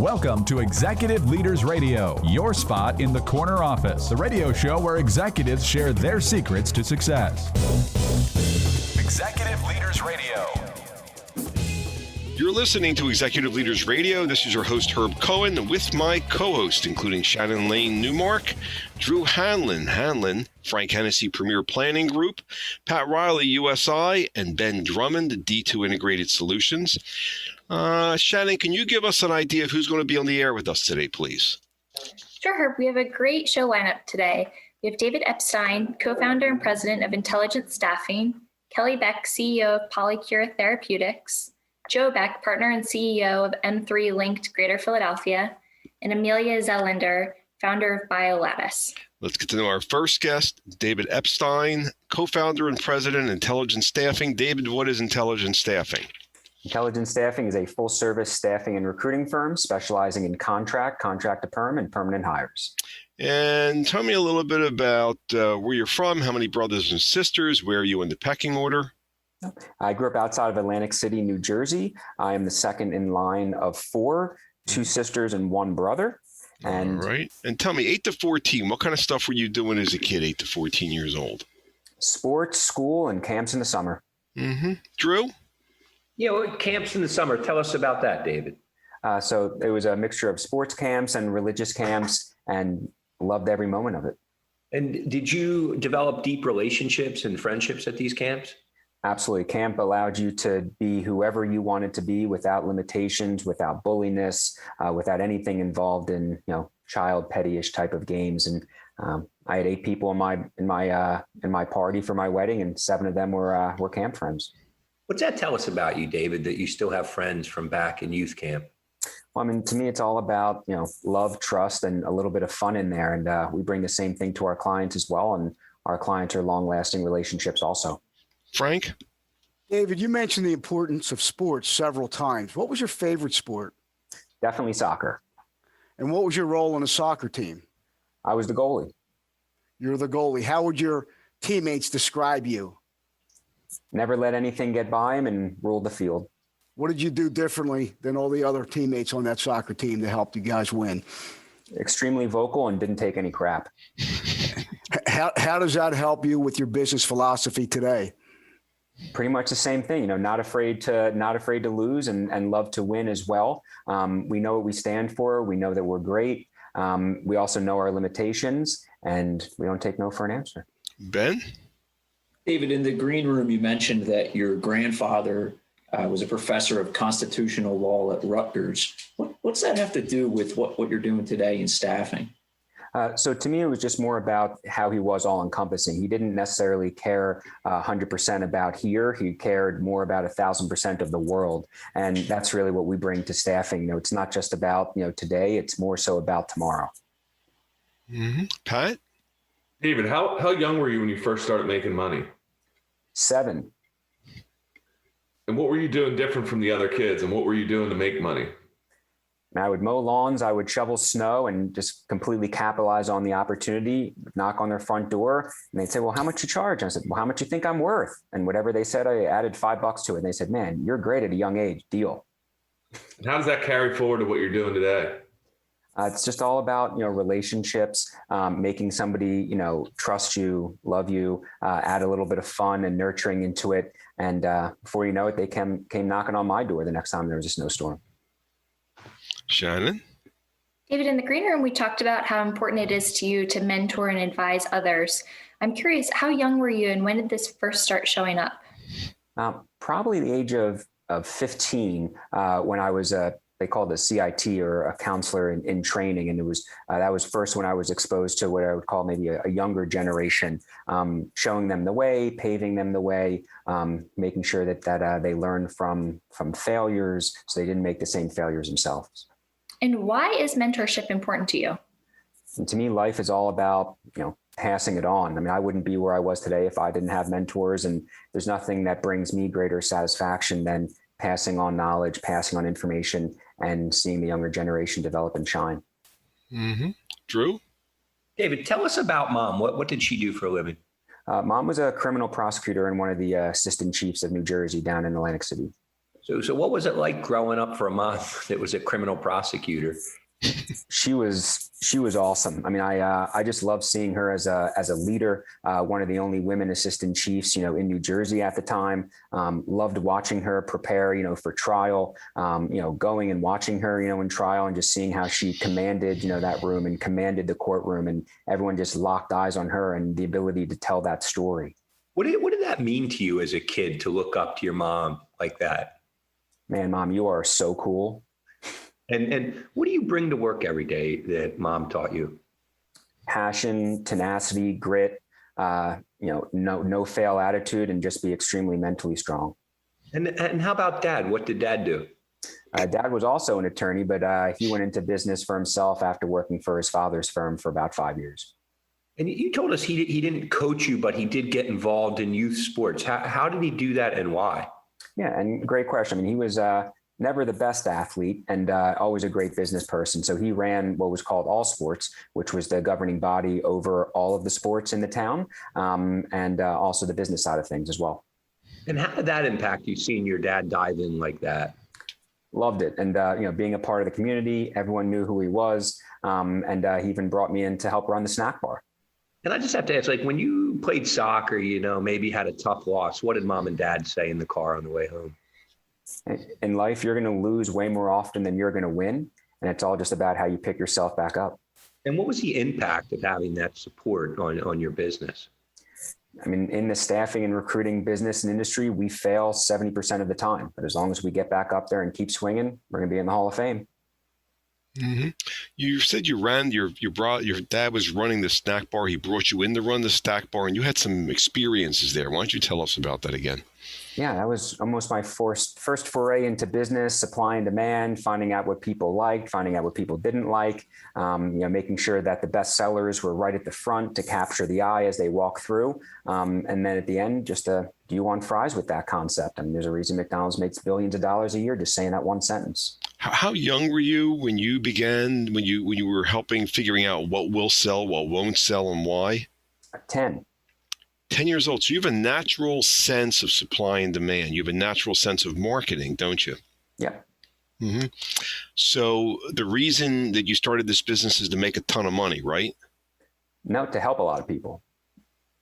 Welcome to Executive Leaders Radio, your spot in the corner office, the radio show where executives share their secrets to success. Executive Leaders Radio. You're listening to Executive Leaders Radio. This is your host, Herb Cohen, with my co-host, including Shannon Lane Newmark, Drew Hanlon, Frank Hennessy Premier Planning Group, Pat Riley, USI, and Ben Drummond, D2 Integrated Solutions. Shannon, can you give us an idea of who's going to be on the air with us today, please? Sure, Herb. We have a great show lineup today. We have David Epstein, co-founder and president of Intelligent Staffing, Kelly Beck, CEO of PolyCore Therapeutics, Joe Beck, partner and CEO of M3 Linked Greater Philadelphia, and Amelia Zellander, founder of BioLattice. Let's get to know our first guest, David Epstein, co-founder and president of Intelligent Staffing. David, what is Intelligent Staffing? Intelligent Staffing is a full-service staffing and recruiting firm specializing in contract to perm, and permanent hires. And tell me a little bit about where you're from, how many brothers and sisters, where are you in the pecking order? I grew up outside of Atlantic City, New Jersey. I am the second in line of four, two sisters and one brother. And all right. And tell me, 8 to 14, what kind of stuff were you doing as a kid, 8 to 14 years old? Sports, school, and camps in the summer. Mm-hmm. Drew? Yeah, camps in the summer. Tell us about that, David. So it was a mixture of sports camps and religious camps, and loved every moment of it. And did you develop deep relationships and friendships at these camps? Absolutely. Camp allowed you to be whoever you wanted to be without limitations, without bulliness, without anything involved in, child pettyish type of games. And I had 8 people in my party for my wedding, and 7 of them were camp friends. What's that tell us about you, David, that you still have friends from back in youth camp? Well, to me, it's all about, love, trust, and a little bit of fun in there. And we bring the same thing to our clients as well. And our clients are long-lasting relationships also. Frank? David, you mentioned the importance of sports several times. What was your favorite sport? Definitely soccer. And what was your role on the soccer team? I was the goalie. You're the goalie. How would your teammates describe you? Never let anything get by him and ruled the field. What did you do differently than all the other teammates on that soccer team to help you guys win? Extremely vocal and didn't take any crap. How does that help you with your business philosophy today? Pretty much the same thing, not afraid to lose and love to win as well. We know what we stand for. We know that we're great. We also know our limitations, and we don't take no for an answer. Ben? David, in the green room, you mentioned that your grandfather was a professor of constitutional law at Rutgers. What's that have to do with what you're doing today in staffing? So to me, it was just more about how he was all encompassing. He didn't necessarily care 100% about here. He cared more about 1,000% of the world. And that's really what we bring to staffing. It's not just about, today, it's more so about tomorrow. Mm-hmm. Pat? David, how young were you when you first started making money? 7. And what were you doing different from the other kids? And what were you doing to make money? I would mow lawns, I would shovel snow, and just completely capitalize on the opportunity, knock on their front door, and they'd say, well, how much you charge? And I said, well, how much you think I'm worth? And whatever they said, I added $5 to it. And they said, man, you're great at a young age, deal. And how does that carry forward to what you're doing today? It's just all about, knowledge, making somebody, trust you, love you, add a little bit of fun and nurturing into it. And before you know it, they came knocking on my door the next time there was a snowstorm. Shannon? David, in the green room, we talked about how important it is to you to mentor and advise others. I'm curious, how young were you and when did this first start showing up? Probably the age of 15 when I was they called it a CIT, or a counselor in training. And it was that was first when I was exposed to what I would call maybe a younger generation, showing them the way, paving them the way, making sure that they learn from failures so they didn't make the same failures themselves. And why is mentorship important to you? And to me, life is all about, passing it on. I wouldn't be where I was today if I didn't have mentors, and there's nothing that brings me greater satisfaction than passing on knowledge, passing on information, and seeing the younger generation develop and shine. Mm-hmm. Drew? David, tell us about Mom. What did she do for a living? Mom was a criminal prosecutor and one of the assistant chiefs of New Jersey down in Atlantic City. So what was it like growing up for a mom that was a criminal prosecutor? She was awesome. I mean, I just love seeing her as a leader. One of the only women assistant chiefs, in New Jersey at the time. Loved watching her prepare, for trial. Going and watching her, in trial, and just seeing how she commanded, that room and commanded the courtroom, and everyone just locked eyes on her and the ability to tell that story. What did that mean to you as a kid to look up to your mom like that? Man, Mom, you are so cool. And what do you bring to work every day that Mom taught you? Passion, tenacity, grit, no fail attitude, and just be extremely mentally strong. And how about Dad? What did Dad do? Dad was also an attorney, but he went into business for himself after working for his father's firm for about 5 years. And you told us he didn't coach you, but he did get involved in youth sports. How did he do that, and why? Yeah, and great question. I mean, he was never the best athlete and always a great business person. So he ran what was called All Sports, which was the governing body over all of the sports in the town, and also the business side of things as well. And how did that impact you, seeing your dad dive in like that? Loved it. And, being a part of the community, everyone knew who he was. And he even brought me in to help run the snack bar. And I just have to ask, like, when you played soccer, maybe had a tough loss, what did Mom and Dad say in the car on the way home? In life, you're going to lose way more often than you're going to win. And it's all just about how you pick yourself back up. And what was the impact of having that support on your business? I mean, in the staffing and recruiting business and industry, we fail 70% of the time. But as long as we get back up there and keep swinging, we're going to be in the Hall of Fame. Mm-hmm. You said your dad was running the snack bar. He brought you in to run the snack bar, and you had some experiences there. Why don't you tell us about that again? Yeah, that was almost my first foray into business, supply and demand, finding out what people liked, finding out what people didn't like, making sure that the best sellers were right at the front to capture the eye as they walk through. And then at the end, just do you want fries with that concept? I mean, there's a reason McDonald's makes billions of dollars a year just saying that one sentence. How young were you when you began, when you were figuring out what will sell, what won't sell, and why? 10. 10 years old. So you have a natural sense of supply and demand. You have a natural sense of marketing, don't you? Yeah. Mm-hmm. So the reason that you started this business is to make a ton of money, right? No, to help a lot of people.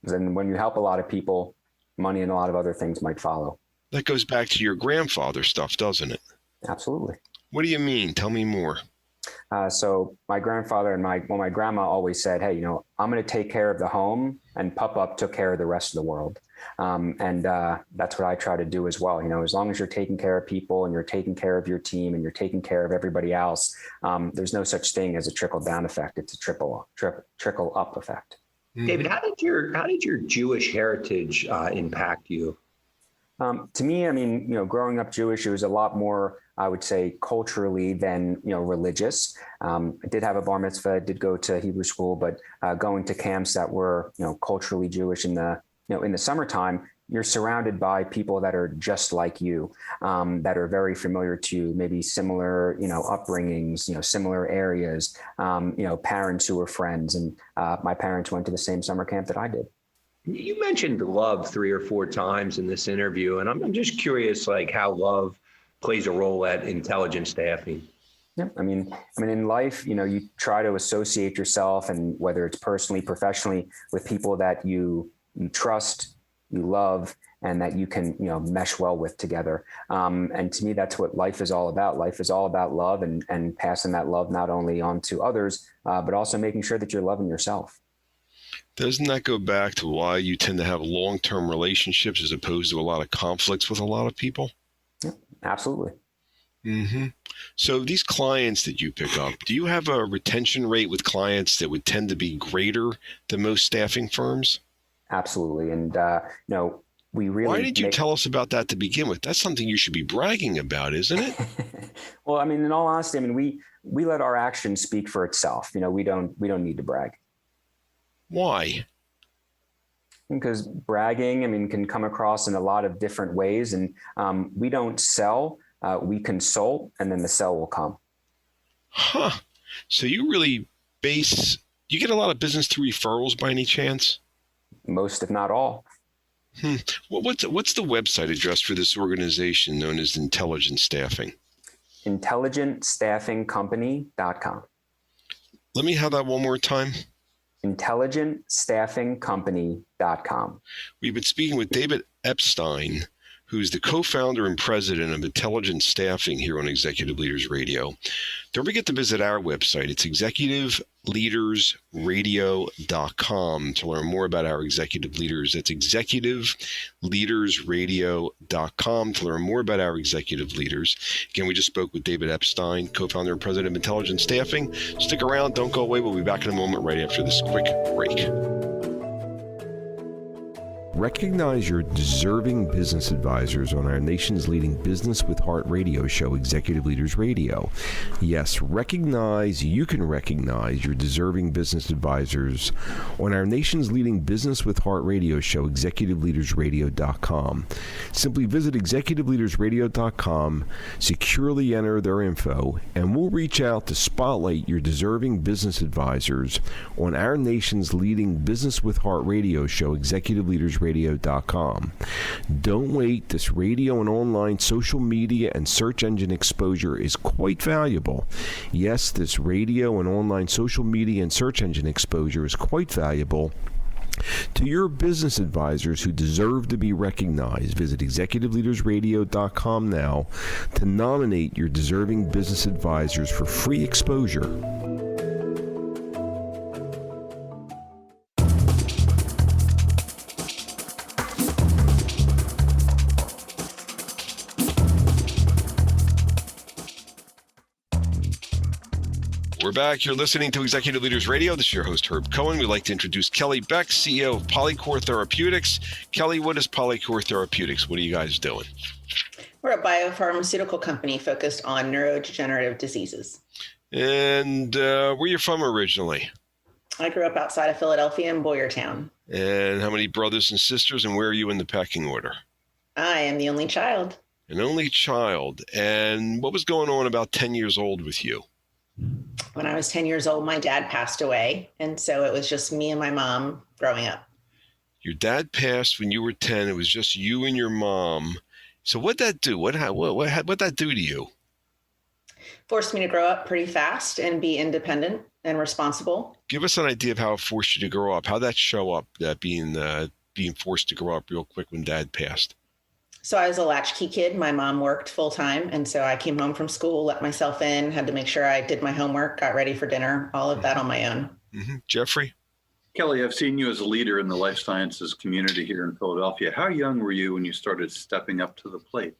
Then when you help a lot of people, money and a lot of other things might follow. That goes back to your grandfather stuff, doesn't it? Absolutely. What do you mean? Tell me more. So my grandfather and my grandma always said, hey, I'm going to take care of the home, and Pup took care of the rest of the world. And that's what I try to do as well. As long as you're taking care of people and you're taking care of your team and you're taking care of everybody else, there's no such thing as a trickle down effect. It's a trickle up effect. David, how did your Jewish heritage impact you? To me, I mean, growing up Jewish, it was a lot more, I would say, culturally than, religious. I did have a bar mitzvah, I did go to Hebrew school, but going to camps that were, culturally Jewish in the summertime, you're surrounded by people that are just like you, that are very familiar to maybe similar, upbringings, similar areas, parents who are friends. And my parents went to the same summer camp that I did. You mentioned love 3 or 4 times in this interview, and I'm just curious, like, how love plays a role at intelligence staffing. Yeah, I mean, in life, you try to associate yourself, and whether it's personally, professionally, with people that you trust, you love, and that you can, mesh well with together. And to me, that's what life is all about. Life is all about love and passing that love not only on to others, but also making sure that you're loving yourself. Doesn't that go back to why you tend to have long-term relationships as opposed to a lot of conflicts with a lot of people? Yeah, absolutely. Mm-hmm. So these clients that you pick up, do you have a retention rate with clients that would tend to be greater than most staffing firms? Absolutely. And, we really... Why did you tell us about that to begin with? That's something you should be bragging about, isn't it? Well, I mean, in all honesty, we let our actions speak for itself. We don't need to brag. Why? Because bragging, can come across in a lot of different ways. And we don't sell, we consult, and then the sell will come. Huh. So you really you get a lot of business through referrals by any chance? Most, if not all. What's the website address for this organization known as Intelligent Staffing? IntelligentStaffingCompany.com. Let me have that one more time. IntelligentStaffingCompany.com. We've been speaking with David Epstein, who's the co-founder and president of Intelligent Staffing here on Executive Leaders Radio. Don't forget to visit our website. It's executiveleadersradio.com to learn more about our executive leaders. That's executiveleadersradio.com to learn more about our executive leaders. Again, we just spoke with David Epstein, co-founder and president of Intelligent Staffing. Stick around. Don't go away. We'll be back in a moment right after this quick break. Recognize your deserving business advisors on our nation's leading Business with Heart radio show, Executive Leaders Radio. Yes, you can recognize your deserving business advisors on our nation's leading Business with Heart radio show, ExecutiveLeadersRadio.com. Simply visit ExecutiveLeadersRadio.com, securely enter their info, and we'll reach out to spotlight your deserving business advisors on our nation's leading Business with Heart radio show, ExecutiveLeadersRadio.com. Don't wait. This radio and online social media and search engine exposure is quite valuable. Yes, this radio and online social media and search engine exposure is quite valuable to your business advisors who deserve to be recognized. Visit ExecutiveLeadersRadio.com now to nominate your deserving business advisors for free exposure. We're back. You're listening to Executive Leaders Radio. This is your host, Herb Cohen. We'd like to introduce Kelly Beck, CEO of PolyCore Therapeutics. Kelly, what is PolyCore Therapeutics? What are you guys doing? We're a biopharmaceutical company focused on neurodegenerative diseases. And where are you from originally? I grew up outside of Philadelphia in Boyertown. And how many brothers and sisters, and where are you in the pecking order? I am the only child. An only child. And what was going on about 10 years old with you? When I was 10 years old, my dad passed away. And so it was just me and my mom growing up. Your dad passed when you were 10. It was just you and your mom. So what'd that do? What'd that do to you? Forced me to grow up pretty fast and be independent and responsible. Give us an idea of how it forced you to grow up. How'd that show up, being forced to grow up real quick when dad passed? So I was a latchkey kid. My mom worked full time. And so I came home from school, let myself in, had to make sure I did my homework, got ready for dinner, all of that on my own. Mm-hmm. Jeffrey? Kelly, I've seen you as a leader in the life sciences community here in Philadelphia. How young were you when you started stepping up to the plate?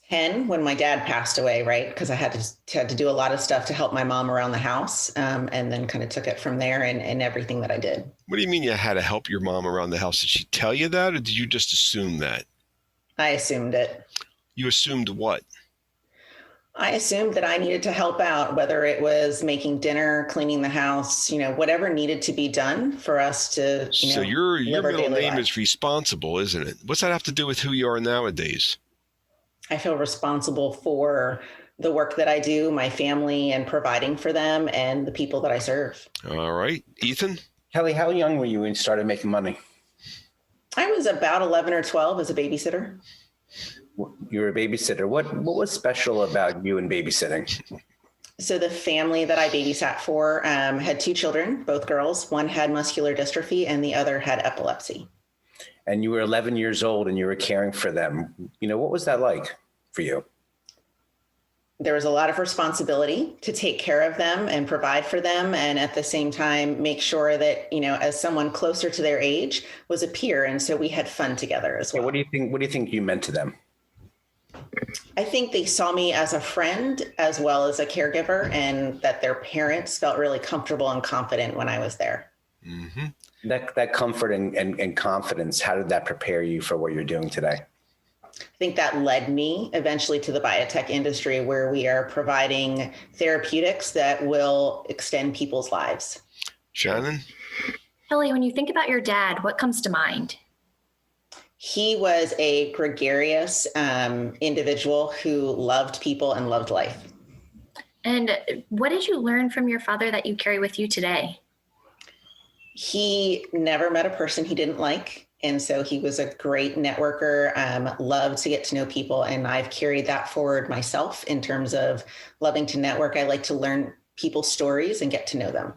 10 when my dad passed away, right? Because I had to do a lot of stuff to help my mom around the house, and then kind of took it from there and everything that I did. What do you mean you had to help your mom around the house? Did she tell you that, or did you just assume that? I assumed it. You assumed what? I assumed that I needed to help out, whether it was making dinner, cleaning the house, whatever needed to be done for us to, So your middle name life. is responsible, isn't it? What's that have to do with who you are nowadays? I feel responsible for the work that I do, my family, and providing for them and the people that I serve. All right. Ethan? Kelly, how young were you when you started making money? I was about 11 or 12 as a babysitter. You were a babysitter. What was special about you and babysitting? So the family that I babysat for had two children, both girls. One had muscular dystrophy and the other had epilepsy. And you were 11 years old and you were caring for them. What was that like for you? There was a lot of responsibility to take care of them and provide for them. And at the same time, make sure that, as someone closer to their age, was a peer. And so we had fun together as well. What do you think you meant to them? I think they saw me as a friend as well as a caregiver, and that their parents felt really comfortable and confident when I was there. Mm-hmm. That comfort and confidence, how did that prepare you for what you're doing today? I think that led me eventually to the biotech industry, where we are providing therapeutics that will extend people's lives. Shannon? Kelly, when you think about your dad, what comes to mind? He was a gregarious individual who loved people and loved life. And what did you learn from your father that you carry with you today? He never met a person he didn't like. And so he was a great networker, loved to get to know people. And I've carried that forward myself in terms of loving to network. I like to learn people's stories and get to know them.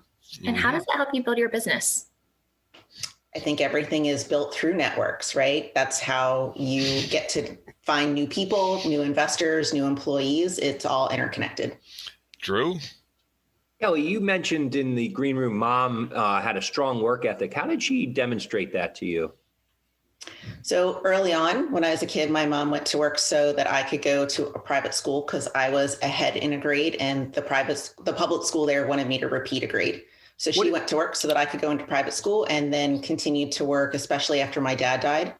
And how does that help you build your business? I think everything is built through networks, right? That's how you get to find new people, new investors, new employees. It's all interconnected. Drew? Kelly, you mentioned in the green room, mom had a strong work ethic. How did she demonstrate that to you? So early on, when I was a kid, my mom went to work so that I could go to a private school because I was ahead in a grade, and the public school there wanted me to repeat a grade. So she went to work so that I could go into private school, and then continued to work, especially after my dad died,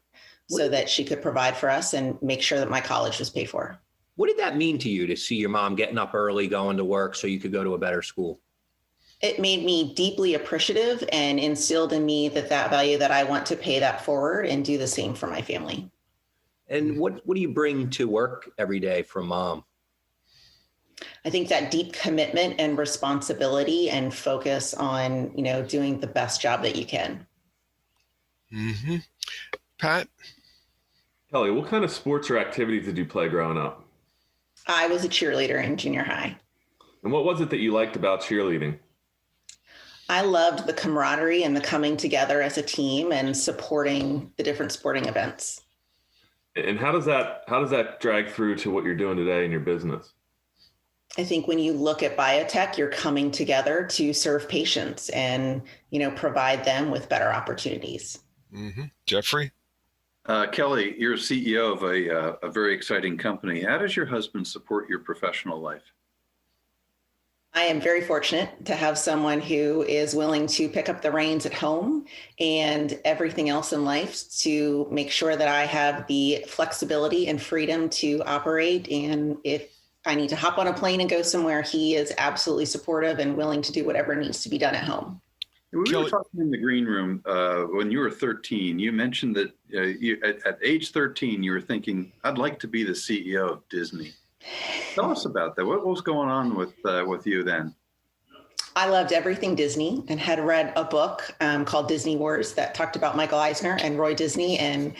so that she could provide for us and make sure that my college was paid for. What did that mean to you to see your mom getting up early, going to work so you could go to a better school? It made me deeply appreciative and instilled in me that value that I want to pay that forward and do the same for my family. And what do you bring to work every day from mom? I think that deep commitment and responsibility and focus on, doing the best job that you can. Mm-hmm. Pat? Kelly, what kind of sports or activities did you play growing up? I was a cheerleader in junior high. And what was it that you liked about cheerleading? I loved the camaraderie and the coming together as a team and supporting the different sporting events. And how does that drag through to what you're doing today in your business? I think when you look at biotech, you're coming together to serve patients and, provide them with better opportunities. Mm-hmm. Jeffrey? Kelly, you're CEO of a very exciting company. How does your husband support your professional life? I am very fortunate to have someone who is willing to pick up the reins at home and everything else in life to make sure that I have the flexibility and freedom to operate. And if I need to hop on a plane and go somewhere, he is absolutely supportive and willing to do whatever needs to be done at home. We were talking in the green room when you were 13. You mentioned that at age 13, you were thinking, I'd like to be the CEO of Disney. Tell us about that. What was going on with you then? I loved everything Disney and had read a book called Disney Wars that talked about Michael Eisner and Roy Disney, and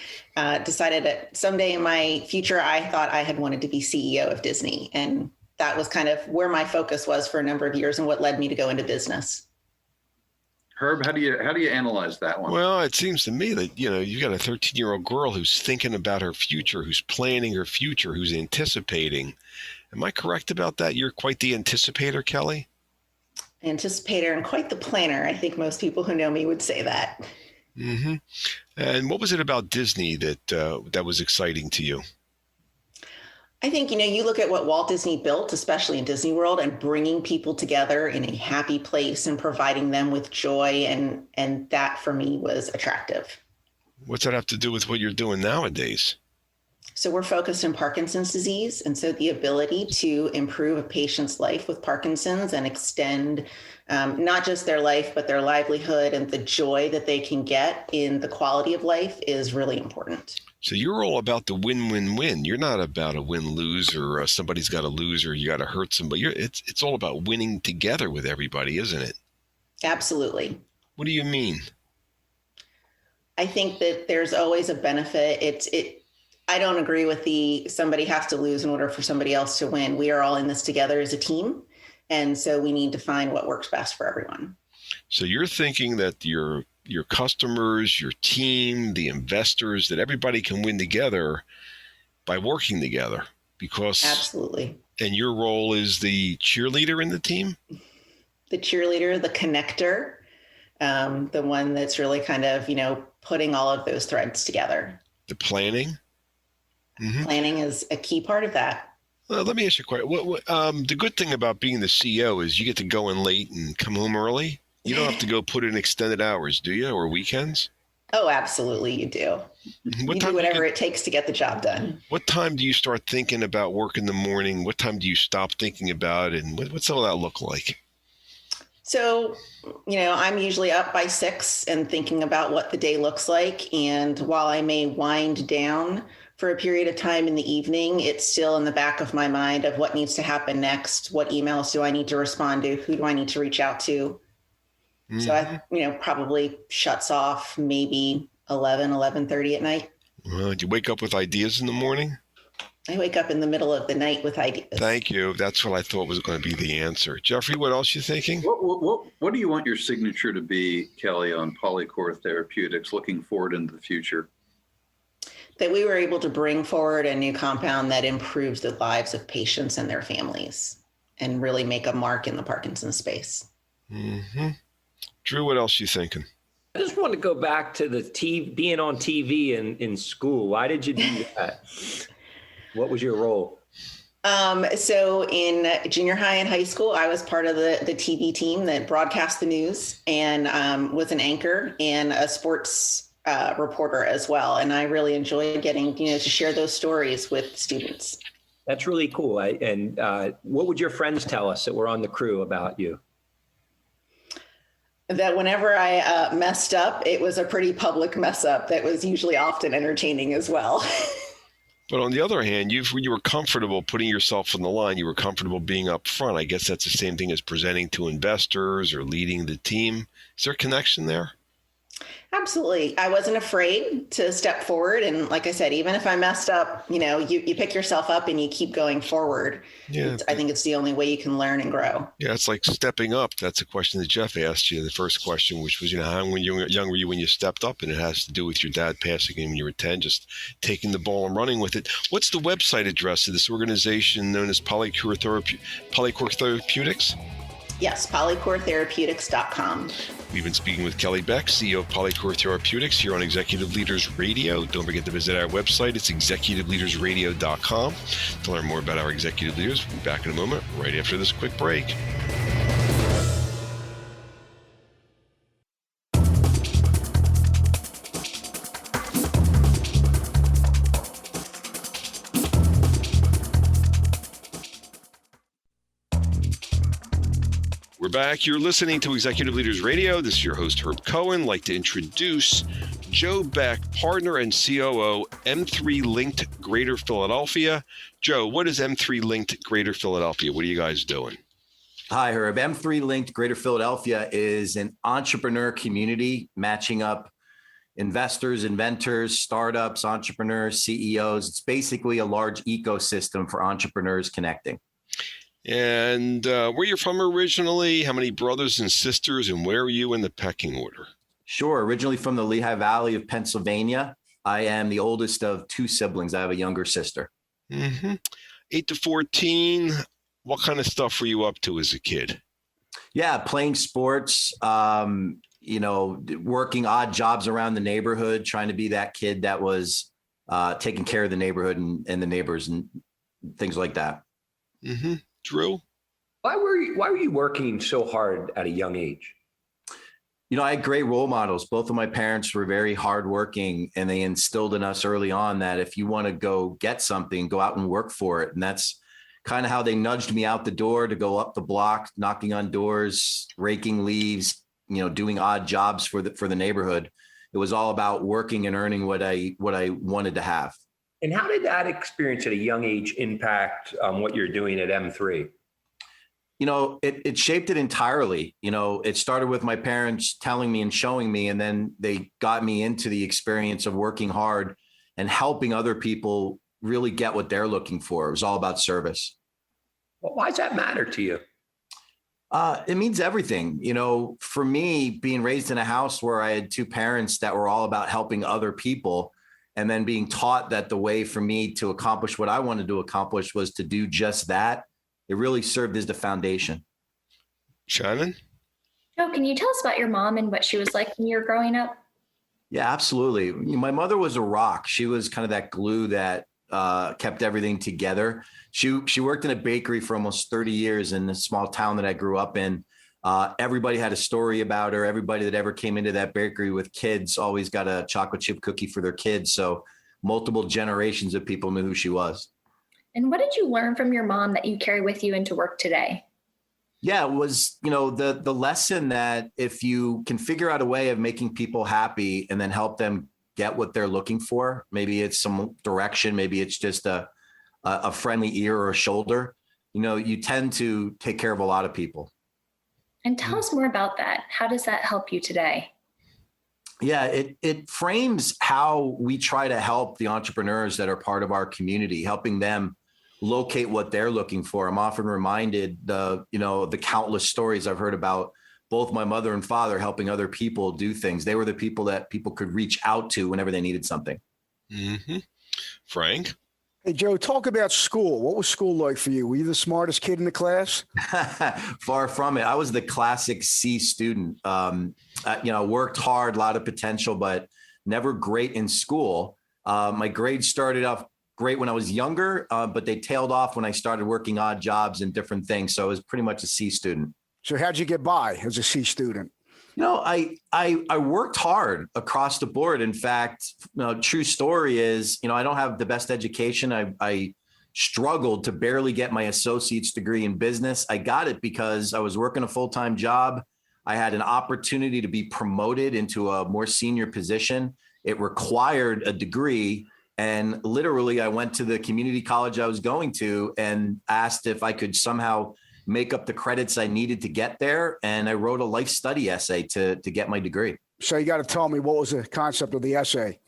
decided that someday in my future, I thought I had wanted to be CEO of Disney. And that was kind of where my focus was for a number of years and what led me to go into business. Herb, how do you analyze that one? Well, it seems to me that, you've got a 13-year-old girl who's thinking about her future, who's planning her future, who's anticipating. Am I correct about that? You're quite the anticipator, Kelly? Anticipator and quite the planner. I think most people who know me would say that. Mm-hmm. And what was it about Disney that was exciting to you? I think, you look at what Walt Disney built, especially in Disney World, and bringing people together in a happy place and providing them with joy. And that for me was attractive. What's that have to do with what you're doing nowadays? So we're focused on Parkinson's disease. And so the ability to improve a patient's life with Parkinson's and extend not just their life, but their livelihood and the joy that they can get in the quality of life is really important. So you're all about the win-win-win. You're not about a win-lose or somebody's got to lose or you got to hurt somebody. It's all about winning together with everybody, isn't it? Absolutely. What do you mean? I think that there's always a benefit. I don't agree with somebody has to lose in order for somebody else to win. We are all in this together as a team. And so we need to find what works best for everyone. So you're thinking that your customers, your team, the investors, that everybody can win together by working together because absolutely. And your role is the cheerleader in the team? The cheerleader, the connector, the one that's really kind of, putting all of those threads together. The planning? Mm-hmm. Planning is a key part of that. Let me ask you a question. The good thing about being the CEO is you get to go in late and come home early. You don't have to go put in extended hours, do you, or weekends? Oh, absolutely, you do. You do whatever it takes to get the job done. What time do you start thinking about work in the morning? What time do you stop thinking about it? And what's all that look like? So, I'm usually up by 6 and thinking about what the day looks like. And while I may wind down for a period of time in the evening, it's still in the back of my mind of what needs to happen next. What emails do I need to respond to? Who do I need to reach out to? So I, probably shuts off maybe 11:30 at night. Well, do you wake up with ideas in the morning? I wake up in the middle of the night with ideas. Thank you. That's what I thought was going to be the answer. Jeffrey, what else you thinking? What do you want your signature to be, Kelly, on PolyCore Therapeutics looking forward into the future? That we were able to bring forward a new compound that improves the lives of patients and their families and really make a mark in the Parkinson's space. Mm-hmm. Drew, what else you thinking? I just want to go back to the being on TV in school. Why did you do that? What was your role? So in junior high and high school, I was part of the TV team that broadcast the news and was an anchor and a sports reporter as well. And I really enjoyed getting, to share those stories with students. That's really cool. And what would your friends tell us that were on the crew about you? That whenever I messed up, it was a pretty public mess up that was usually often entertaining as well. But on the other hand, you were comfortable putting yourself on the line. You were comfortable being up front. I guess that's the same thing as presenting to investors or leading the team. Is there a connection there? Absolutely. I wasn't afraid to step forward. And like I said, even if I messed up, you pick yourself up and you keep going forward. Yeah. I think it's the only way you can learn and grow. Yeah, it's like stepping up. That's a question that Jeff asked you, the first question, which was, how when you were young were you when you stepped up? And it has to do with your dad passing when you were 10, just taking the ball and running with it. What's the website address of this organization known as PolyCore Therapeutics? Yes, PolyCoreTherapeutics.com. We've been speaking with Kelly Beck, CEO of PolyCore Therapeutics, here on Executive Leaders Radio. Don't forget to visit our website. It's executiveleadersradio.com to learn more about our executive leaders. We'll be back in a moment, right after this quick break. We're back. You're listening to Executive Leaders Radio. This is your host, Herb Cohen. I'd like to introduce Joe Beck, partner and COO, M3 Linked Greater Philadelphia. Joe, what is M3 Linked Greater Philadelphia? What are you guys doing? Hi, Herb. M3 Linked Greater Philadelphia is an entrepreneur community matching up investors, inventors, startups, entrepreneurs, CEOs. It's basically a large ecosystem for entrepreneurs connecting. And where you're from originally, how many brothers and sisters, and where are you in the pecking order? Sure. Originally from the Lehigh Valley of Pennsylvania. I am the oldest of two siblings. I have a younger sister. 8 to 14. What kind of stuff were you up to as a kid? Yeah, playing sports, working odd jobs around the neighborhood, trying to be that kid that was taking care of the neighborhood and the neighbors and things like that. Mm-hmm. Drew? Why were you working so hard at a young age? I had great role models. Both of my parents were very hardworking, and they instilled in us early on that if you want to go get something, go out and work for it. And that's kind of how they nudged me out the door to go up the block, knocking on doors, raking leaves, doing odd jobs for the neighborhood. It was all about working and earning what I wanted to have. And how did that experience at a young age impact what you're doing at M3? It shaped it entirely. It started with my parents telling me and showing me, and then they got me into the experience of working hard and helping other people really get what they're looking for. It was all about service. Well, why does that matter to you? It means everything. For me, being raised in a house where I had two parents that were all about helping other people, and then being taught that the way for me to accomplish what I wanted to accomplish was to do just that, it really served as the foundation. Shannon? Joe, can you tell us about your mom and what she was like when you were growing up? Yeah, absolutely. My mother was a rock. She was kind of that glue that kept everything together. She worked in a bakery for almost 30 years in the small town that I grew up in. Everybody had a story about her. Everybody that ever came into that bakery with kids always got a chocolate chip cookie for their kids. So multiple generations of people knew who she was. And what did you learn from your mom that you carry with you into work today? Yeah, it was, the lesson that if you can figure out a way of making people happy and then help them get what they're looking for, maybe it's some direction, maybe it's just a friendly ear or a shoulder, you tend to take care of a lot of people. And tell us more about that. How does that help you today? Yeah, it frames how we try to help the entrepreneurs that are part of our community, helping them locate what they're looking for. I'm often reminded the countless stories I've heard about both my mother and father helping other people do things. They were the people that people could reach out to whenever they needed something. Mm-hmm. Frank? Hey, Joe, talk about school. What was school like for you? Were you the smartest kid in the class? Far from it. I was the classic C student. Worked hard, a lot of potential, but never great in school. My grades started off great when I was younger, but they tailed off when I started working odd jobs and different things. So I was pretty much a C student. So how'd you get by as a C student? I worked hard across the board. In fact, true story is, I don't have the best education. I struggled to barely get my associate's degree in business. I got it because I was working a full-time job. I had an opportunity to be promoted into a more senior position. It required a degree. And literally, I went to the community college I was going to and asked if I could somehow make up the credits I needed to get there. And I wrote a life study essay to get my degree. So you got to tell me, what was the concept of the essay?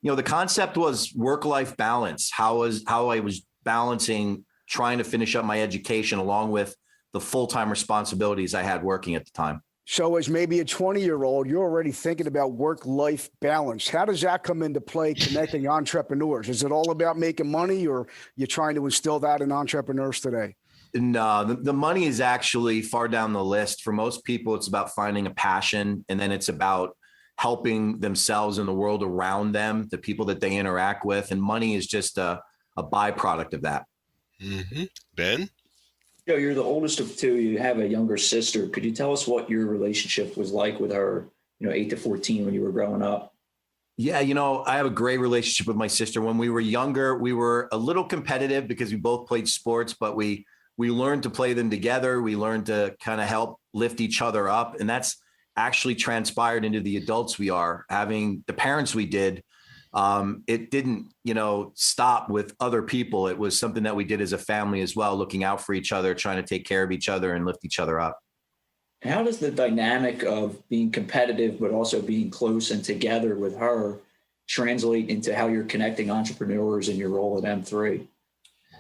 The concept was work-life balance, how I was balancing trying to finish up my education along with the full-time responsibilities I had working at the time. So as maybe a 20-year-old, you're already thinking about work-life balance. How does that come into play connecting entrepreneurs? Is it all about making money, or you're trying to instill that in entrepreneurs today? No, the money is actually far down the list. For most people, it's about finding a passion, and then it's about helping themselves and the world around them, the people that they interact with. And money is just a byproduct of that. Mm-hmm. Ben? Joe, you're the oldest of two. You have a younger sister. Could you tell us what your relationship was like with her, 8 to 14 when you were growing up? Yeah, I have a great relationship with my sister. When we were younger, we were a little competitive because we both played sports, but we learned to play them together. We learned to kind of help lift each other up. And that's actually transpired into the adults we are. Having the parents we did, it didn't, stop with other people. It was something that we did as a family as well, looking out for each other, trying to take care of each other and lift each other up. How does the dynamic of being competitive, but also being close and together with her translate into how you're connecting entrepreneurs in your role at M3?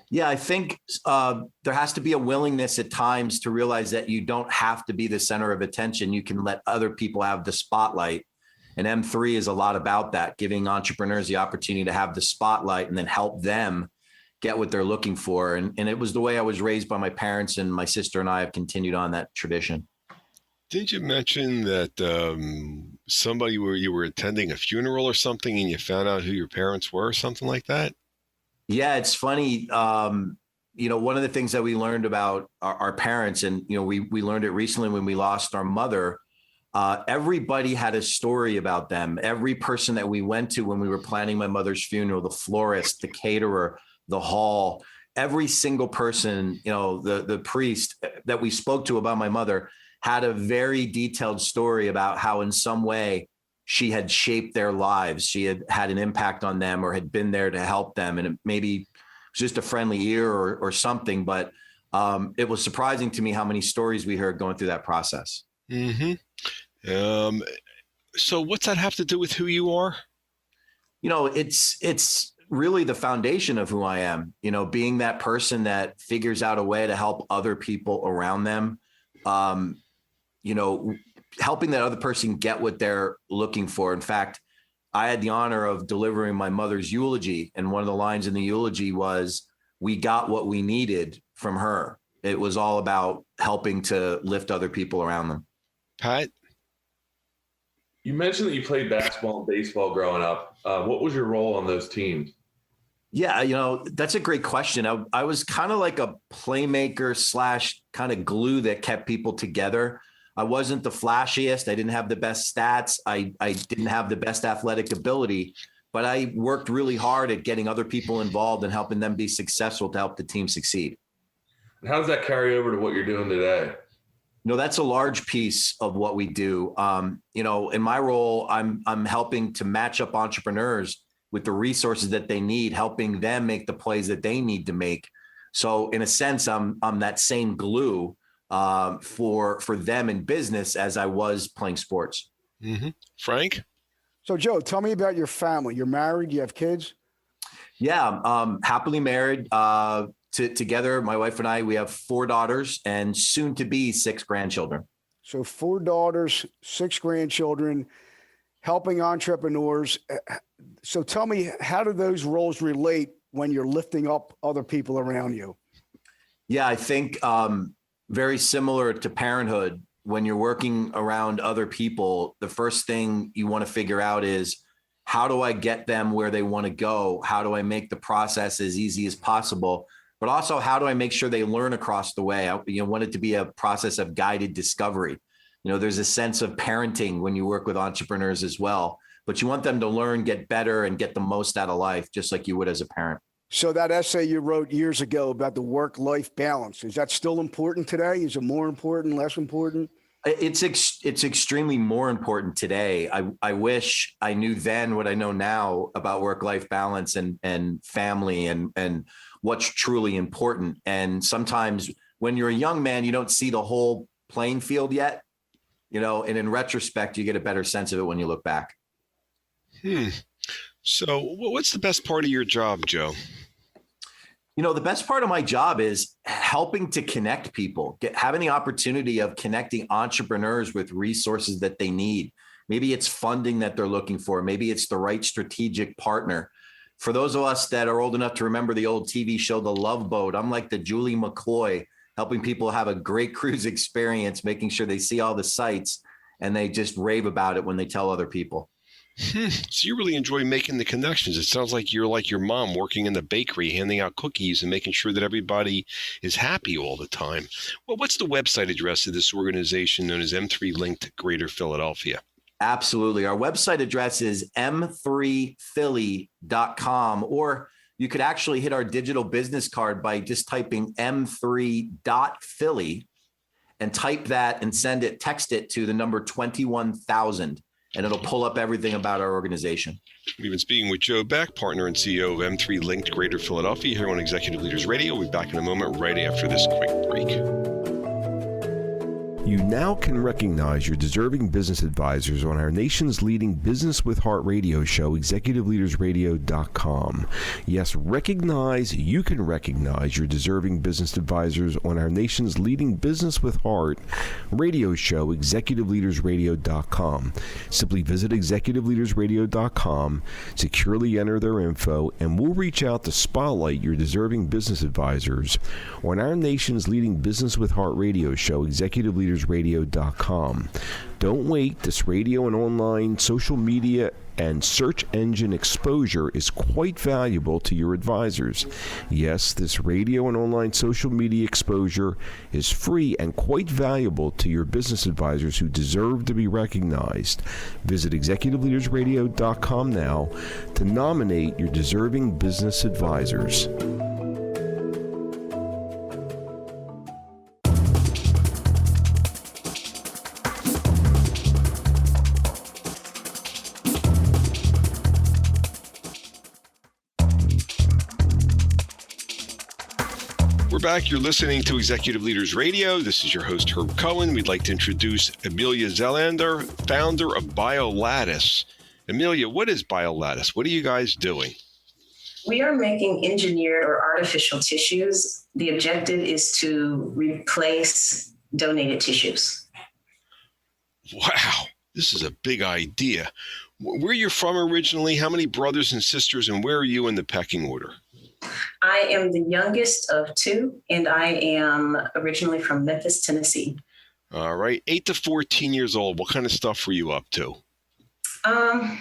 Yeah, I think there has to be a willingness at times to realize that you don't have to be the center of attention. You can let other people have the spotlight. And M3 is a lot about that, giving entrepreneurs the opportunity to have the spotlight and then help them get what they're looking for. And it was the way I was raised by my parents, and my sister and I have continued on that tradition. Didn't you mention that somebody where you were attending a funeral or something and you found out who your parents were, something like that? Yeah, it's funny. One of the things that we learned about our parents, and, we learned it recently when we lost our mother, everybody had a story about them. Every person that we went to when we were planning my mother's funeral, the florist, the caterer, the hall, every single person, the priest that we spoke to about my mother had a very detailed story about how in some way she had shaped their lives. She had had an impact on them or had been there to help them. And it maybe was just a friendly ear or something, but it was surprising to me how many stories we heard going through that process. Mm-hmm. So what's that have to do with who you are? It's really the foundation of who I am, being that person that figures out a way to help other people around them, helping that other person get what they're looking for. In fact, I had the honor of delivering my mother's eulogy. And one of the lines in the eulogy was, "We got what we needed from her." It was all about helping to lift other people around them. Pat? You mentioned that you played basketball and baseball growing up. What was your role on those teams? Yeah, that's a great question. I was kind of like a playmaker / kind of glue that kept people together. I wasn't the flashiest. I didn't have the best stats. I didn't have the best athletic ability, but I worked really hard at getting other people involved and helping them be successful to help the team succeed. And how does that carry over to what you're doing today? That's a large piece of what we do. In my role, I'm helping to match up entrepreneurs with the resources that they need, helping them make the plays that they need to make. So in a sense, I'm that same glue for them in business as I was playing sports. Mm-hmm. Frank? So, Joe, tell me about your family. You're married, you have kids? Yeah, happily married. Together, my wife and I, we have 4 daughters and soon to be 6 grandchildren. So 4 daughters, 6 grandchildren, helping entrepreneurs. So tell me, how do those roles relate when you're lifting up other people around you? Yeah, I think very similar to parenthood. When you're working around other people, the first thing you want to figure out is, how do I get them where they want to go? How do I make the process as easy as possible? But also, how do I make sure they learn across the way? I want it to be a process of guided discovery. There's a sense of parenting when you work with entrepreneurs as well, but you want them to learn, get better, and get the most out of life, just like you would as a parent. So that essay you wrote years ago about the work-life balance, is that still important today? Is it more important, less important? It's extremely more important today. I wish I knew then what I know now about work-life balance and family and what's truly important. And sometimes when you're a young man, you don't see the whole playing field yet, and in retrospect, you get a better sense of it when you look back. So what's the best part of your job, Joe? The best part of my job is helping to connect people, having the opportunity of connecting entrepreneurs with resources that they need. Maybe it's funding that they're looking for. Maybe it's the right strategic partner. For those of us that are old enough to remember the old TV show, The Love Boat, I'm like the Julie McCoy, helping people have a great cruise experience, making sure they see all the sights and they just rave about it when they tell other people. So you really enjoy making the connections. It sounds like you're like your mom, working in the bakery, handing out cookies and making sure that everybody is happy all the time. Well, what's the website address of this organization known as M3 Linked Greater Philadelphia? Absolutely. Our website address is m3philly.com, or you could actually hit our digital business card by just typing m3.philly and type that and text it to the number 21,000. And it'll pull up everything about our organization. We've been speaking with Joe Beck, partner and CEO of M3 Linked Greater Philadelphia, here on Executive Leaders Radio. We'll be back in a moment right after this quick break. You now can recognize your deserving business advisors on our nation's leading Business with Heart radio show, ExecutiveLeadersRadio.com. Yes, you can recognize your deserving business advisors on our nation's leading Business with Heart radio show, ExecutiveLeadersRadio.com. Simply visit ExecutiveLeadersRadio.com, securely enter their info, and we'll reach out to spotlight your deserving business advisors on our nation's leading Business with Heart radio show, ExecutiveLeadersRadio.com. Don't wait. This radio and online social media and search engine exposure is quite valuable to your advisors. Yes, this radio and online social media exposure is free and quite valuable to your business advisors who deserve to be recognized. Visit ExecutiveLeadersRadio.com now to nominate your deserving business advisors. We're back. You're listening to Executive Leaders Radio. This is your host, Herb Cohen. We'd like to introduce Amelia Zellander, founder of BioLattice. Amelia, what is BioLattice? What are you guys doing? We are making engineered or artificial tissues. The objective is to replace donated tissues. Wow, this is a big idea. Where are you from originally? How many brothers and sisters, and where are you in the pecking order? I am the youngest of 2, and I am originally from Memphis, Tennessee. All right. 8 to 14 years old. What kind of stuff were you up to? I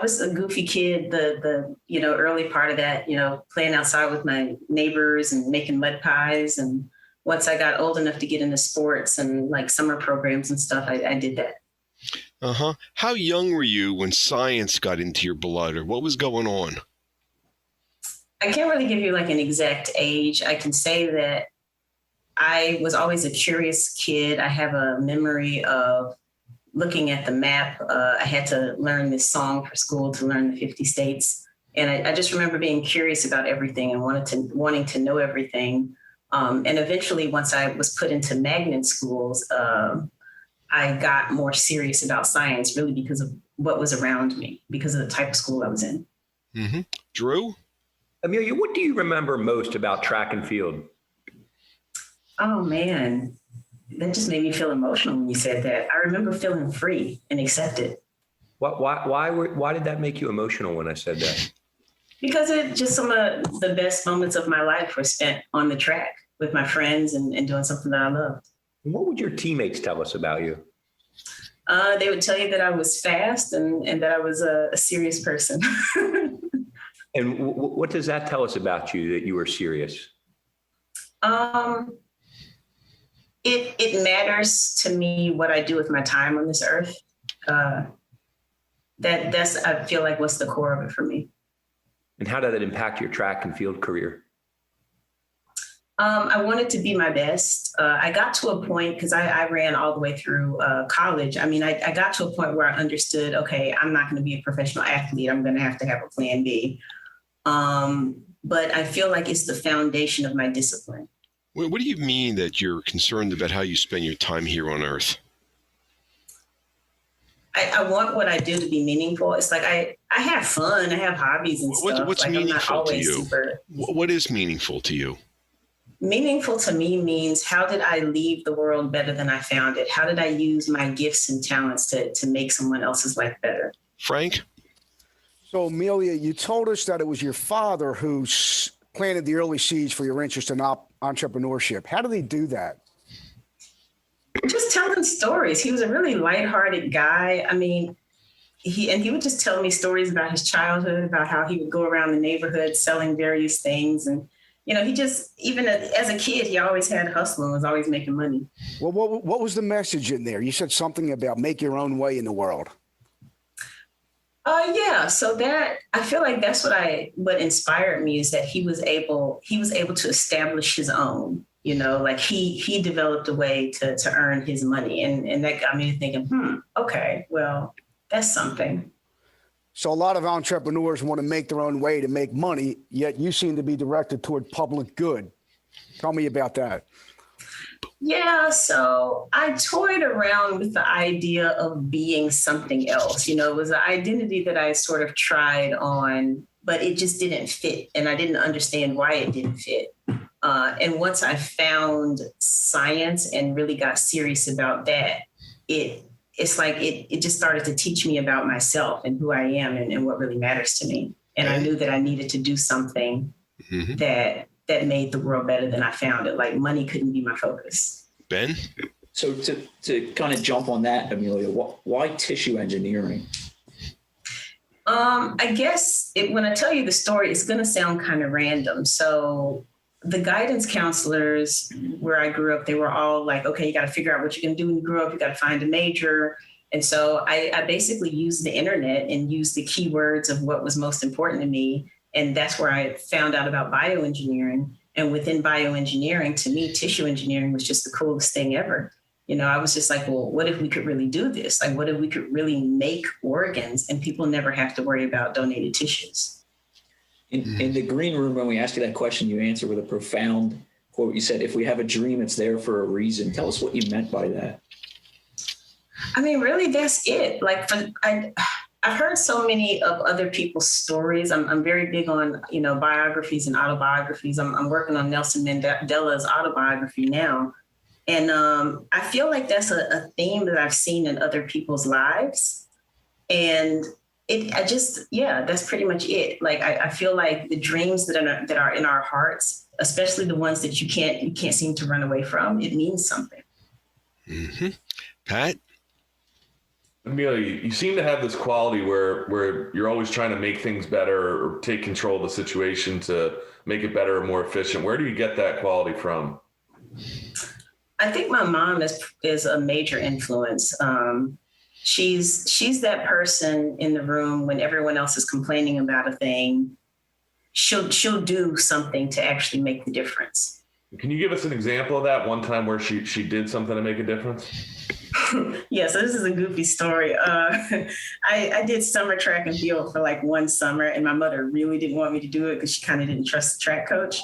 was a goofy kid, the early part of that, playing outside with my neighbors and making mud pies. And once I got old enough to get into sports and like summer programs and stuff, I did that. Uh-huh. How young were you when science got into your blood, or what was going on? I can't really give you like an exact age. I can say that I was always a curious kid. I have a memory of looking at the map. I had to learn this song for school to learn the 50 states. And I just remember being curious about everything and wanting to know everything. And eventually, once I was put into magnet schools, I got more serious about science, really because of what was around me, because of the type of school I was in. Mm-hmm. Drew? Amelia, what do you remember most about track and field? Oh, man. That just made me feel emotional when you said that. I remember feeling free and accepted. Why did that make you emotional when I said that? Because it just some of the best moments of my life were spent on the track with my friends and doing something that I loved. What would your teammates tell us about you? They would tell you that I was fast and that I was a serious person. And what does that tell us about you, that you were serious? It matters to me what I do with my time on this earth. That's I feel like what's the core of it for me. And how did that impact your track and field career? I wanted to be my best. I got to a point, because I ran all the way through college. I mean, I got to a point where I understood, okay, I'm not going to be a professional athlete. I'm going to have a plan B. But I feel like it's the foundation of my discipline. What do you mean that you're concerned about how you spend your time here on Earth? I want what I do to be meaningful. It's like I have fun. I have hobbies and stuff. What's like, meaningful to you? What is meaningful to you? Meaningful to me means, how did I leave the world better than I found it? How did I use my gifts and talents to make someone else's life better? Frank? So, Amelia, you told us that it was your father who planted the early seeds for your interest in entrepreneurship. How did he do that? Just telling stories. He was a really lighthearted guy. I mean, he would just tell me stories about his childhood, about how he would go around the neighborhood selling various things. And, he just, even as a kid, he always had hustle and was always making money. Well, what was the message in there? You said something about make your own way in the world. Yeah. So that, I feel like that's what inspired me, is that he was able to establish his own, like he developed a way to earn his money. And that got me thinking, okay, well, that's something. So a lot of entrepreneurs want to make their own way to make money, yet you seem to be directed toward public good. Tell me about that. Yeah, so I toyed around with the idea of being something else. It was an identity that I sort of tried on, but it just didn't fit. And I didn't understand why it didn't fit. And once I found science and really got serious about that, it's like it just started to teach me about myself and who I am and what really matters to me. And I knew that I needed to do something that made the world better than I found it. Like, money couldn't be my focus. Ben? So to kind of jump on that, Amelia, why tissue engineering? I guess when I tell you the story, it's going to sound kind of random. So the guidance counselors where I grew up, they were all like, okay, you got to figure out what you're going to do when you grow up. You got to find a major. And so I basically used the internet and used the keywords of what was most important to me. And that's where I found out about bioengineering. And within bioengineering, to me, tissue engineering was just the coolest thing ever. I was just like, well, what if we could really do this? Like, what if we could really make organs and people never have to worry about donated tissues? In the green room, when we asked you that question, you answered with a profound quote. You said, if we have a dream, it's there for a reason. Tell us what you meant by that. I mean, really, that's it. Like, I've heard so many of other people's stories. I'm very big on, biographies and autobiographies. I'm working on Nelson Mandela's autobiography now. And I feel like that's a theme that I've seen in other people's lives. And that's pretty much it. Like, I feel like the dreams that are in our hearts, especially the ones that you can't seem to run away from, it means something. Mm-hmm. Pat? Amelia, you seem to have this quality where you're always trying to make things better or take control of the situation to make it better or more efficient. Where do you get that quality from? I think my mom is a major influence. She's that person in the room when everyone else is complaining about a thing. She'll do something to actually make the difference. Can you give us an example of that one time where she did something to make a difference? Yeah, so this is a goofy story. I did summer track and field for like one summer, and my mother really didn't want me to do it because she kind of didn't trust the track coach.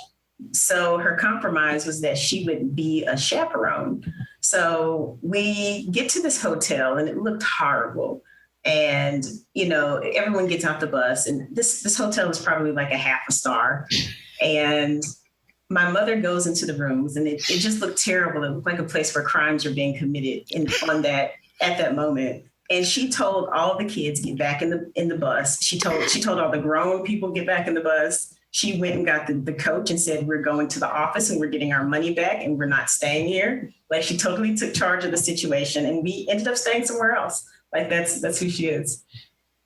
So her compromise was that she would be a chaperone. So we get to this hotel and it looked horrible. And, everyone gets out the bus, and this hotel is probably like a half a star. And my mother goes into the rooms, and it just looked terrible. It looked like a place where crimes are being committed at that moment. And she told all the kids, get back in the bus. She told all the grown people, get back in the bus. She went and got the coach and said, we're going to the office and we're getting our money back and we're not staying here. Like, she totally took charge of the situation, and we ended up staying somewhere else. Like, that's who she is.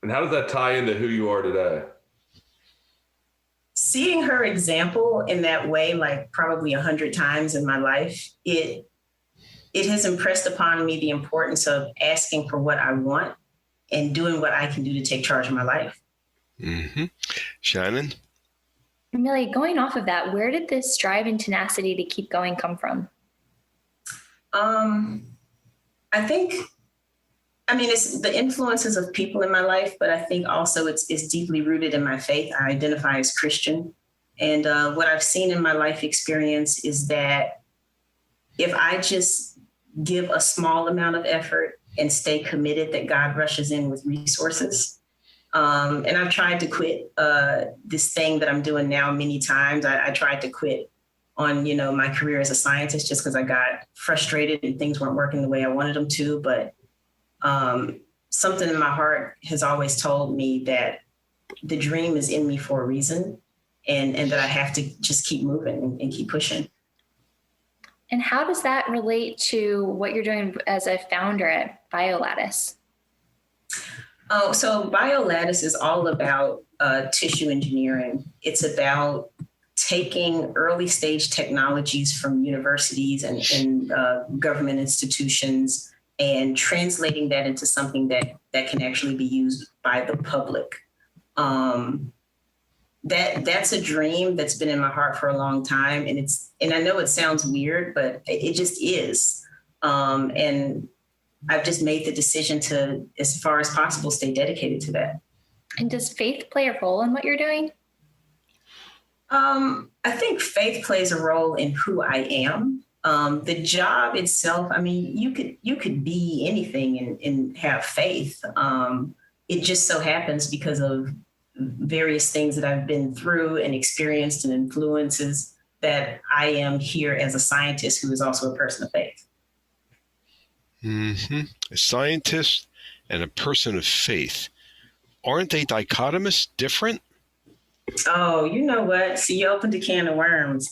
And how does that tie into who you are today? Seeing her example in that way, like probably 100 times in my life, it has impressed upon me the importance of asking for what I want and doing what I can do to take charge of my life. Mm-hmm. Shannon? Amelia, going off of that, where did this drive and tenacity to keep going come from? It's the influences of people in my life, but I think also it's deeply rooted in my faith. I identify as Christian. And what I've seen in my life experience is that if I just give a small amount of effort and stay committed, that God rushes in with resources. And I've tried to quit this thing that I'm doing now many times. I tried to quit on, my career as a scientist just because I got frustrated and things weren't working the way I wanted them to. But something in my heart has always told me that the dream is in me for a reason, and that I have to just keep moving and keep pushing. And how does that relate to what you're doing as a founder at BioLattice? Oh, so BioLattice is all about tissue engineering. It's about taking early stage technologies from universities and government institutions and translating that into something that can actually be used by the public. That's a dream that's been in my heart for a long time. And I know it sounds weird, but it just is. And I've just made the decision to, as far as possible, stay dedicated to that. And does faith play a role in what you're doing? I think faith plays a role in who I am. The job itself, you could be anything and have faith. It just so happens because of various things that I've been through and experienced and influences that I am here as a scientist who is also a person of faith. Mm-hmm. A scientist and a person of faith. Aren't they dichotomous, different? Oh, you know what? See, you opened a can of worms.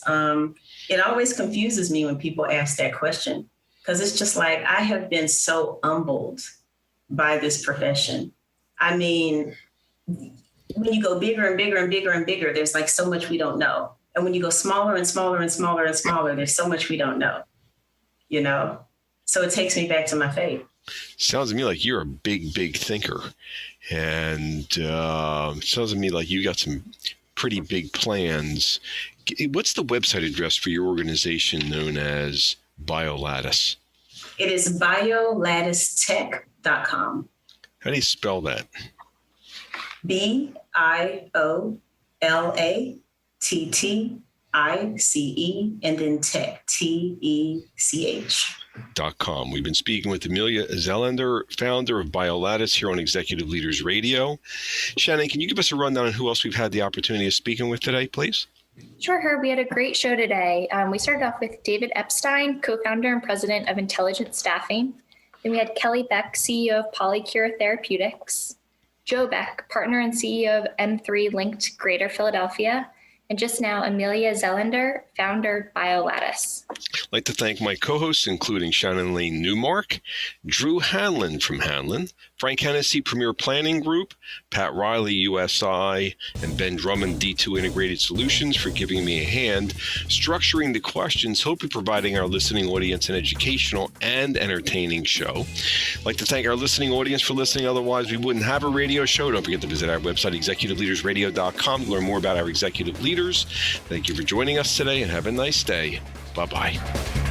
It always confuses me when people ask that question, because it's just like, I have been so humbled by this profession. When you go bigger and bigger and bigger and bigger, there's like so much we don't know. And when you go smaller and smaller and smaller and smaller, there's so much we don't know, So it takes me back to my faith. Sounds to me like you're a big, big thinker. And sounds to me like you got some pretty big plans. What's the website address for your organization known as BioLattice? It is BioLatticeTech.com. How do you spell that? BioLattice, and then tech, TECH.com. We've been speaking with Amelia Zellander, founder of BioLattice, here on Executive Leaders Radio. Shannon, can you give us a rundown on who else we've had the opportunity of speaking with today, please? Sure, Herb. We had a great show today. We started off with David Epstein, co-founder and president of Intelligent Staffing. Then we had Kelly Beck, CEO of PolyCore Therapeutics. Joe Beck, partner and CEO of M3 Linked Greater Philadelphia. And just now, Amelia Zellander, founder of BioLattice. I'd like to thank my co-hosts, including Shannon Lane Newmark, Drew Hanlon from Hanlon, Frank Hennessy, Premier Planning Group, Pat Riley, USI, and Ben Drummond, D2 Integrated Solutions, for giving me a hand structuring the questions, hopefully providing our listening audience an educational and entertaining show. I'd like to thank our listening audience for listening. Otherwise, we wouldn't have a radio show. Don't forget to visit our website, executiveleadersradio.com, to learn more about our executive leaders. Thank you for joining us today, and have a nice day. Bye-bye.